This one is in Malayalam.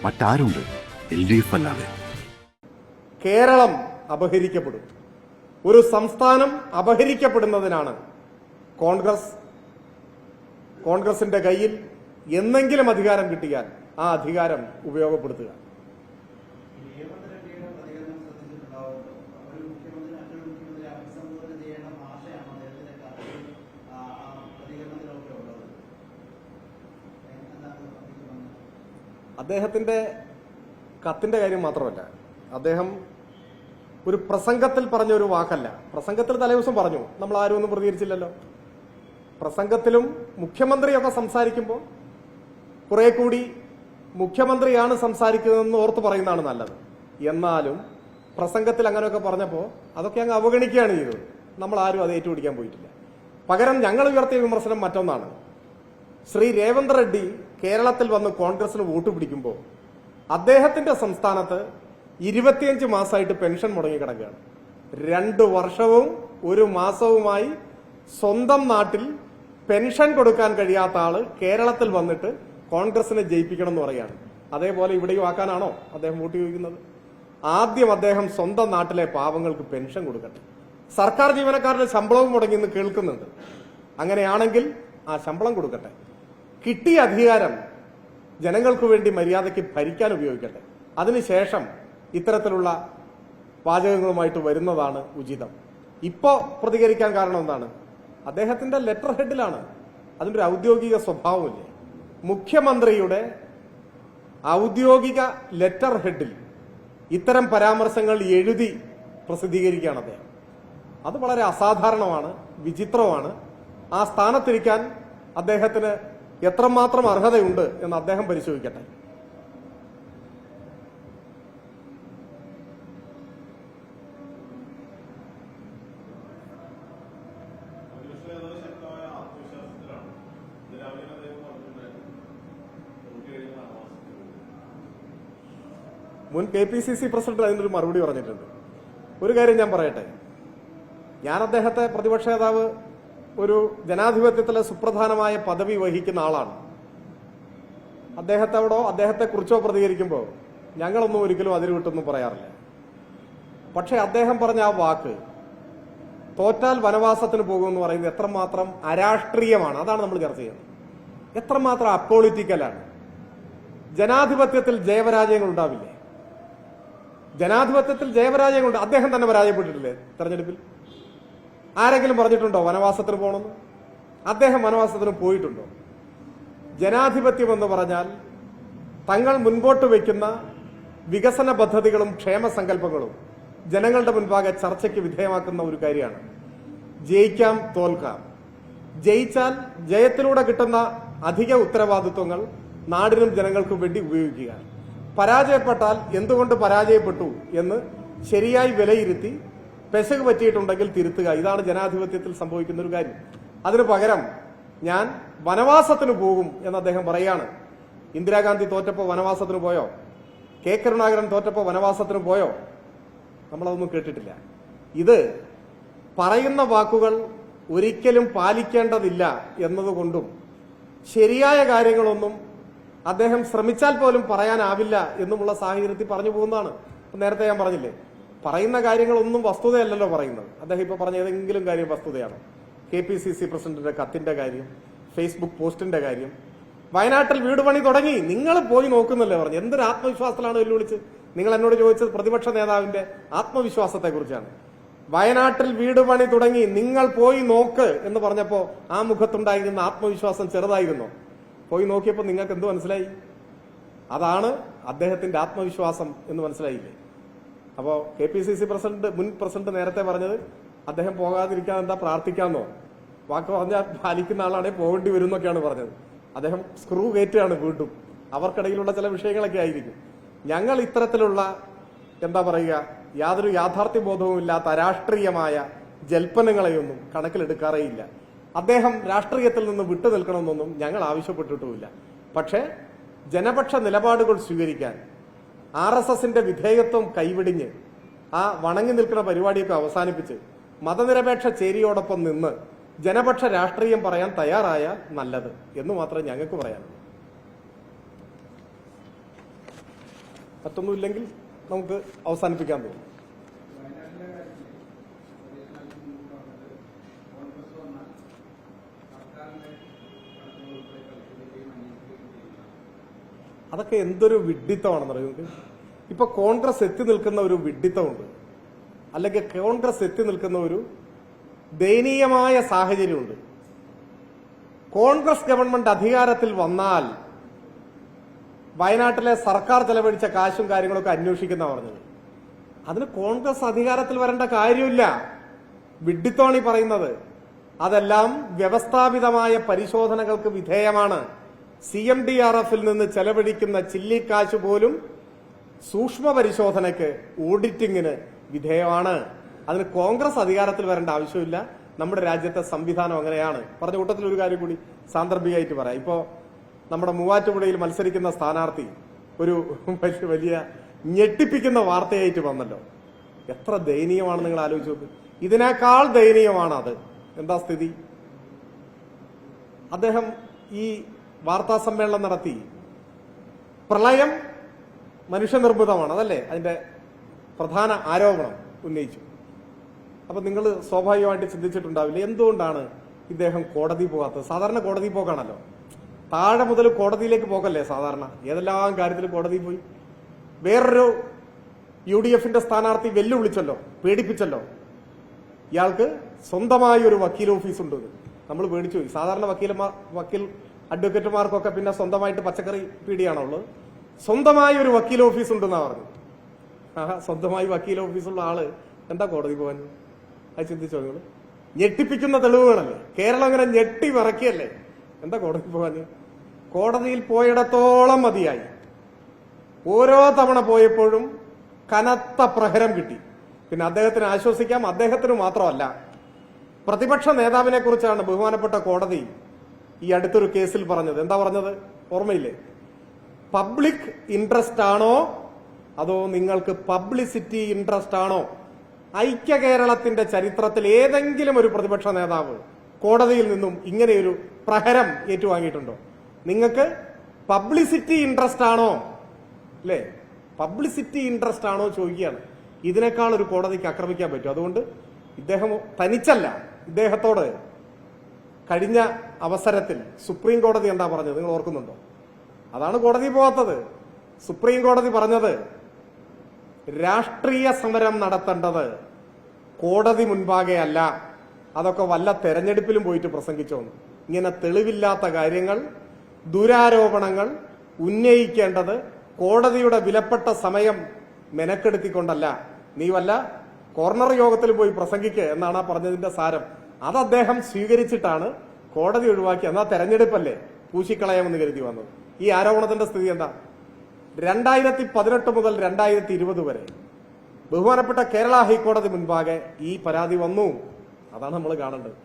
മറ്റാരുണ്ട് LDF അല്ലാതെ? കേരളം അപഹരിക്കപ്പെടും. ഒരു സംസ്ഥാനം അപഹരിക്കപ്പെടുന്നതിനാണ് കോൺഗ്രസിന്റെ കയ്യിൽ എന്നെങ്കിലും അധികാരം കിട്ടിയാൽ ആ അധികാരം ഉപയോഗപ്പെടുത്തുക. അദ്ദേഹത്തിന്റെ കത്തിന്റെ കാര്യം മാത്രമല്ല, അദ്ദേഹം ഒരു പ്രസംഗത്തിൽ പറഞ്ഞ ഒരു വാക്കല്ല. പ്രസംഗത്തിൽ തലേദിവസം പറഞ്ഞു, നമ്മൾ ആരും ഒന്നും പ്രതികരിച്ചില്ലല്ലോ. പ്രസംഗത്തിലും മുഖ്യമന്ത്രിയൊക്കെ സംസാരിക്കുമ്പോൾ കുറെ കൂടി മുഖ്യമന്ത്രിയാണ് സംസാരിക്കുന്നതെന്ന് ഓർത്ത് പറയുന്നതാണ് നല്ലത്. എന്നാലും പ്രസംഗത്തിൽ അങ്ങനെയൊക്കെ പറഞ്ഞപ്പോൾ അതൊക്കെ അങ്ങ് അവഗണിക്കുകയാണ് ചെയ്തത്. നമ്മൾ ആരും അത് ഏറ്റുപിടിക്കാൻ പോയിട്ടില്ല. പകരം ഞങ്ങൾ ഉയർത്തിയ വിമർശനം മറ്റൊന്നാണ്. ശ്രീ രേവന്ത് റെഡ്ഡി കേരളത്തിൽ വന്ന് കോൺഗ്രസിന് വോട്ട് പിടിക്കുമ്പോൾ അദ്ദേഹത്തിന്റെ സംസ്ഥാനത്ത് 25 മാസമായിട്ട് പെൻഷൻ മുടങ്ങി കിടക്കുകയാണ്. 2 വർഷവും 1 മാസവുമായി സ്വന്തം നാട്ടിൽ പെൻഷൻ കൊടുക്കാൻ കഴിയാത്ത ആള് കേരളത്തിൽ വന്നിട്ട് കോൺഗ്രസിനെ ജയിപ്പിക്കണം എന്ന് പറയാണ്. അതേപോലെ ഇവിടെയും ആക്കാനാണോ അദ്ദേഹം വോട്ട് ചോദിക്കുന്നത്? ആദ്യം അദ്ദേഹം സ്വന്തം നാട്ടിലെ പാവങ്ങൾക്ക് പെൻഷൻ കൊടുക്കട്ടെ. സർക്കാർ ജീവനക്കാരുടെ ശമ്പളവും മുടങ്ങി എന്ന് കേൾക്കുന്നുണ്ട്. അങ്ങനെയാണെങ്കിൽ ആ ശമ്പളം കൊടുക്കട്ടെ. കിട്ടിയ അധികാരം ജനങ്ങൾക്ക് വേണ്ടി മര്യാദയ്ക്ക് ഭരിക്കാൻ ഉപയോഗിക്കട്ടെ. അതിനുശേഷം ഇത്തരത്തിലുള്ള വാചകങ്ങളുമായിട്ട് വരുന്നതാണ് ഉചിതം. ഇപ്പോ പ്രതികരിക്കാൻ കാരണം എന്താണ്? അദ്ദേഹത്തിന്റെ ലെറ്റർ ഹെഡിലാണ്. അതിന്റെ ഒരു ഔദ്യോഗിക സ്വഭാവമില്ലേ? മുഖ്യമന്ത്രിയുടെ ഔദ്യോഗിക ലെറ്റർ ഹെഡിൽ ഇത്തരം പരാമർശങ്ങൾ എഴുതി പ്രസിദ്ധീകരിക്കുകയാണ് അദ്ദേഹം. അത് വളരെ അസാധാരണമാണ്, വിചിത്രമാണ്. ആ സ്ഥാനത്തിരിക്കാൻ അദ്ദേഹത്തിന് എത്രമാത്രം അർഹതയുണ്ട് എന്ന് അദ്ദേഹം പരിശോധിക്കട്ടെ. മുൻ KPCC പ്രസിഡന്റ് അതിനൊരു മറുപടി പറഞ്ഞിട്ടുണ്ട്. ഒരു കാര്യം ഞാൻ പറയട്ടെ, ഞാൻ അദ്ദേഹത്തെ പ്രതിപക്ഷ നേതാവ് ഒരു ജനാധിപത്യത്തിലെ സുപ്രധാനമായ പദവി വഹിക്കുന്ന ആളാണ്. അദ്ദേഹത്തെക്കുറിച്ചോ പ്രതികരിക്കുമ്പോൾ ഞങ്ങളൊന്നും ഒരിക്കലും അതിരുവിട്ടൊന്നും പറയാറില്ല. പക്ഷെ അദ്ദേഹം പറഞ്ഞ ആ വാക്ക് തോറ്റാൽ വനവാസത്തിന് പോകുമെന്ന് പറയുന്നത് എത്രമാത്രം അരാഷ്ട്രീയമാണ്. അതാണ് നമ്മൾ ചർച്ച ചെയ്യുന്നത്. എത്രമാത്രം അപ്പോളിറ്റിക്കലാണ്. ജനാധിപത്യത്തിൽ ജയപരാജയങ്ങൾ ഉണ്ടാവില്ലേ? ജനാധിപത്യത്തിൽ ജയപരാജയങ്ങളുണ്ട്. അദ്ദേഹം തന്നെ പരാജയപ്പെട്ടിട്ടില്ലേ തെരഞ്ഞെടുപ്പിൽ? ആരെങ്കിലും പറഞ്ഞിട്ടുണ്ടോ വനവാസത്തിന് പോകണമെന്ന്? അദ്ദേഹം വനവാസത്തിന് പോയിട്ടുണ്ടോ? ജനാധിപത്യം എന്ന് പറഞ്ഞാൽ തങ്ങൾ മുൻപോട്ട് വയ്ക്കുന്ന വികസന പദ്ധതികളും ക്ഷേമസങ്കല്പങ്ങളും ജനങ്ങളുടെ മുൻപാകെ ചർച്ചയ്ക്ക് വിധേയമാക്കുന്ന ഒരു കാര്യമാണ്. ജയിക്കാം, തോൽക്കാം. ജയിച്ചാൽ ജയത്തിലൂടെ കിട്ടുന്ന അധിക ഉത്തരവാദിത്വങ്ങൾ നാടിനും ജനങ്ങൾക്കും വേണ്ടി ഉപയോഗിക്കുക. പരാജയപ്പെട്ടാൽ എന്തുകൊണ്ട് പരാജയപ്പെട്ടു എന്ന് ശരിയായി വിലയിരുത്തി പെശക് പറ്റിയിട്ടുണ്ടെങ്കിൽ തിരുത്തുക. ഇതാണ് ജനാധിപത്യത്തിൽ സംഭവിക്കുന്ന ഒരു കാര്യം. അതിനു പകരം ഞാൻ വനവാസത്തിന് പോകും എന്ന് അദ്ദേഹം പറയാണ്. ഇന്ദിരാഗാന്ധി തോറ്റപ്പോ വനവാസത്തിന് പോയോ? കെ കരുണാകരൻ തോറ്റപ്പോ വനവാസത്തിന് പോയോ? നമ്മളതൊന്നും കേട്ടിട്ടില്ല. ഇത് പറയുന്ന വാക്കുകൾ ഒരിക്കലും പാലിക്കേണ്ടതില്ല എന്നതുകൊണ്ടും ശരിയായ കാര്യങ്ങളൊന്നും അദ്ദേഹം ശ്രമിച്ചാൽ പോലും പറയാനാവില്ല എന്നുമുള്ള സാഹചര്യത്തിൽ പറഞ്ഞു പോകുന്നതാണ്. നേരത്തെ ഞാൻ പറഞ്ഞില്ലേ, പറയുന്ന കാര്യങ്ങളൊന്നും വസ്തുതയല്ലല്ലോ പറയുന്നത്. അദ്ദേഹം ഇപ്പൊ പറഞ്ഞ ഏതെങ്കിലും കാര്യം വസ്തുതയാണ്? KPCC പ്രസിഡന്റിന്റെ കത്തിന്റെ കാര്യം, ഫേസ്ബുക്ക് പോസ്റ്റിന്റെ കാര്യം, വയനാട്ടിൽ വീട് പണി തുടങ്ങി നിങ്ങൾ പോയി നോക്കുന്നല്ലേ പറഞ്ഞു. എന്തൊരു ആത്മവിശ്വാസത്തിലാണ് വെല്ലുവിളിച്ച് നിങ്ങൾ എന്നോട് ചോദിച്ചത്? പ്രതിപക്ഷ നേതാവിന്റെ ആത്മവിശ്വാസത്തെ കുറിച്ചാണ്. വയനാട്ടിൽ വീട് പണി തുടങ്ങി നിങ്ങൾ പോയി നോക്ക് എന്ന് പറഞ്ഞപ്പോ ആ മുഖത്തുണ്ടായിരുന്ന ആത്മവിശ്വാസം ചെറുതായിരുന്നോ? പോയി നോക്കിയപ്പോൾ നിങ്ങൾക്ക് എന്ത് മനസ്സിലായി? അതാണ് അദ്ദേഹത്തിന്റെ ആത്മവിശ്വാസം എന്ന് മനസ്സിലായില്ലേ? അപ്പോ KPCC മുൻ പ്രസിഡന്റ് നേരത്തെ പറഞ്ഞത് അദ്ദേഹം പോകാതിരിക്കാൻ എന്താ പ്രാർത്ഥിക്കാന്നോ? വാക്ക് പറഞ്ഞാൽ പാലിക്കുന്ന ആളാണെങ്കിൽ പോകേണ്ടി വരും എന്നൊക്കെയാണ് പറഞ്ഞത്. അദ്ദേഹം സ്ക്രൂ കയറ്റുകയാണ് വീണ്ടും. അവർക്കിടയിലുള്ള ചില വിഷയങ്ങളൊക്കെ ആയിരിക്കും. ഞങ്ങൾ ഇത്തരത്തിലുള്ള എന്താ പറയുക, യാതൊരു യാഥാർത്ഥ്യബോധവും ഇല്ലാത്ത അരാഷ്ട്രീയമായ ജൽപ്പനങ്ങളെയൊന്നും കണക്കിലെടുക്കാറേയില്ല. അദ്ദേഹം രാഷ്ട്രീയത്തിൽ നിന്ന് വിട്ടു നിൽക്കണമെന്നൊന്നും ഞങ്ങൾ ആവശ്യപ്പെട്ടിട്ടുമില്ല. പക്ഷേ ജനപക്ഷ നിലപാടുകൾ സ്വീകരിക്കാൻ RSSന്റെ വിധേയത്വം കൈവിടിഞ്ഞ് ആ വണങ്ങി നിൽക്കുന്ന പരിപാടിയൊക്കെ അവസാനിപ്പിച്ച് മതനിരപേക്ഷ ചേരിയോടൊപ്പം നിന്ന് ജനപക്ഷ രാഷ്ട്രീയം പറയാൻ തയ്യാറായാൽ നല്ലത് എന്ന് മാത്രമേ ഞങ്ങൾക്ക് പറയാനുള്ളൂ. മറ്റൊന്നുമില്ലെങ്കിൽ നമുക്ക് അവസാനിപ്പിക്കാൻ തോന്നും. അതൊക്കെ എന്തൊരു വിഡ്ഢിത്തമാണെന്ന് അറിയുന്നത്. ഇപ്പൊ കോൺഗ്രസ് എത്തി നിൽക്കുന്ന ഒരു വിഡ്ഢിത്തമുണ്ട്, അല്ലെങ്കിൽ കോൺഗ്രസ് എത്തി നിൽക്കുന്ന ഒരു ദയനീയമായ സാഹചര്യമുണ്ട്. കോൺഗ്രസ് ഗവൺമെന്റ് അധികാരത്തിൽ വന്നാൽ വയനാട്ടിലെ സർക്കാർ ചെലവഴിച്ച കാശും കാര്യങ്ങളൊക്കെ അന്വേഷിക്കുന്ന പറഞ്ഞത്. അതിന് കോൺഗ്രസ് അധികാരത്തിൽ വരേണ്ട കാര്യമില്ല. വിഡ്ഢിത്തമാണ് ഈ പറയുന്നത്. അതെല്ലാം വ്യവസ്ഥാപിതമായ പരിശോധനകൾക്ക് വിധേയമാണ്. CMDRF-ൽ നിന്ന് ചെലവഴിക്കുന്ന ചില്ലിക്കാശ് പോലും സൂക്ഷ്മ പരിശോധനയ്ക്ക്, ഓഡിറ്റിങ്ങിന് വിധേയമാണ്. അതിന് കോൺഗ്രസ് അധികാരത്തിൽ വരേണ്ട ആവശ്യമില്ല. നമ്മുടെ രാജ്യത്തെ സംവിധാനം അങ്ങനെയാണ്. പറഞ്ഞ കൂട്ടത്തിൽ ഒരു കാര്യം കൂടി സാന്ദർഭികമായിട്ട് പറയാം. ഇപ്പോ നമ്മുടെ മൂവാറ്റുപുഴയിൽ മത്സരിക്കുന്ന സ്ഥാനാർത്ഥി ഒരു വലിയ ഞെട്ടിപ്പിക്കുന്ന വാർത്തയായിട്ട് വന്നല്ലോ. എത്ര ദയനീയമാണ് നിങ്ങൾ ആലോചിച്ച് നോക്ക്. ഇതിനേക്കാൾ ദയനീയമാണ് അത്. എന്താ സ്ഥിതി? അദ്ദേഹം ഈ വാർത്താ സമ്മേളനം നടത്തി പ്രളയം മനുഷ്യനിർമ്മിതമാണ്, അതല്ലേ അതിന്റെ പ്രധാന ആരോപണം ഉന്നയിച്ചു. അപ്പൊ നിങ്ങൾ സ്വാഭാവികമായിട്ട് ചിന്തിച്ചിട്ടുണ്ടാവില്ല എന്തുകൊണ്ടാണ് ഇദ്ദേഹം കോടതി പോകാത്തത്. സാധാരണ കോടതി പോക്കാണല്ലോ, താഴെ മുതൽ കോടതിയിലേക്ക് പോകല്ലേ സാധാരണ. ഏതെല്ലാം കാര്യത്തിൽ കോടതി പോയി. വേറൊരു UDF-ന്റെ സ്ഥാനാർത്ഥി വെല്ലുവിളിച്ചല്ലോ, പേടിപ്പിച്ചല്ലോ. ഇയാൾക്ക് സ്വന്തമായി ഒരു വക്കീൽ ഓഫീസ് ഉണ്ട്. നമ്മൾ പേടിച്ചു പോയി. സാധാരണ വക്കീൽ അഡ്വക്കേറ്റുമാർക്കൊക്കെ പിന്നെ സ്വന്തമായിട്ട് പച്ചക്കറി പീടിയാണുള്ളത്. സ്വന്തമായി ഒരു വക്കീൽ ഓഫീസ് ഉണ്ടെന്നാ പറഞ്ഞു. സ്വന്തമായി വക്കീൽ ഓഫീസുള്ള ആള് എന്താ കോടതി പോകാൻ? അത് ചിന്തിച്ചോ നിങ്ങൾ? ഞെട്ടിപ്പിക്കുന്ന തെളിവുകളല്ലേ. കേരളം അങ്ങനെ ഞെട്ടി വിറക്കിയല്ലേ. എന്താ കോടതി പോകാൻ? കോടതിയിൽ പോയിടത്തോളം മതിയായി. ഓരോ തവണ പോയപ്പോഴും കനത്ത പ്രഹരം കിട്ടി. പിന്നെ അദ്ദേഹത്തിന് ആശ്വസിക്കാം. അദ്ദേഹത്തിന് മാത്രമല്ല, പ്രതിപക്ഷ നേതാവിനെ കുറിച്ചാണ് ബഹുമാനപ്പെട്ട കോടതി ഈ അടുത്തൊരു കേസിൽ പറഞ്ഞത്. എന്താ പറഞ്ഞത് ഓർമ്മയില്ലേ? പബ്ലിക് ഇൻട്രസ്റ്റ് ആണോ അതോ നിങ്ങൾക്ക് പബ്ലിസിറ്റി ഇൻട്രസ്റ്റ് ആണോ? ഐക്യ കേരളത്തിന്റെ ചരിത്രത്തിൽ ഏതെങ്കിലും ഒരു പ്രതിപക്ഷ നേതാവ് കോടതിയിൽ നിന്നും ഇങ്ങനെയൊരു പ്രഹരം ഏറ്റുവാങ്ങിയിട്ടുണ്ടോ? നിങ്ങൾക്ക് പബ്ലിസിറ്റി ഇൻട്രസ്റ്റ് ആണോ? അല്ലേ, പബ്ലിസിറ്റി ഇൻട്രസ്റ്റ് ആണോ ചോദിക്കുകയാണ്. ഇതിനേക്കാൾ ഒരു കോടതിക്ക് ആക്രമിക്കാൻ പറ്റും. അതുകൊണ്ട് ഇദ്ദേഹം തനിച്ചല്ല. ഇദ്ദേഹത്തോട് കഴിഞ്ഞ അവസരത്തിൽ സുപ്രീം കോടതി എന്താ പറഞ്ഞത് നിങ്ങൾ ഓർക്കുന്നുണ്ടോ? അതാണ് കോടതി പോകാത്തത്. സുപ്രീം കോടതി പറഞ്ഞത് രാഷ്ട്രീയ സമരം നടത്തേണ്ടത് കോടതി മുൻപാകെ അല്ല, അതൊക്കെ വല്ല തെരഞ്ഞെടുപ്പിലും പോയിട്ട് പ്രസംഗിച്ചോന്ന്. ഇങ്ങനെ തെളിവില്ലാത്ത കാര്യങ്ങൾ, ദുരാരോപണങ്ങൾ ഉന്നയിക്കേണ്ടത് കോടതിയുടെ വിലപ്പെട്ട സമയം മെനക്കെടുത്തിക്കൊണ്ടല്ല. നീ വല്ല കോർണർ യോഗത്തിൽ പോയി പ്രസംഗിക്കുക എന്നാണ് ആ പറഞ്ഞതിന്റെ സാരം. അത് അദ്ദേഹം സ്വീകരിച്ചിട്ടാണ് കോടതി ഒഴിവാക്കി. എന്നാ തെരഞ്ഞെടുപ്പല്ലേ പൂശിക്കളയാമെന്ന് കരുതി വന്നത്. ഈ ആരോപണത്തിന്റെ സ്ഥിതി എന്താ? 2018 മുതൽ 2020 വരെ ബഹുമാനപ്പെട്ട കേരള ഹൈക്കോടതി മുൻപാകെ ഈ പരാതി വന്നു. അതാണ് നമ്മൾ കാണേണ്ടത്.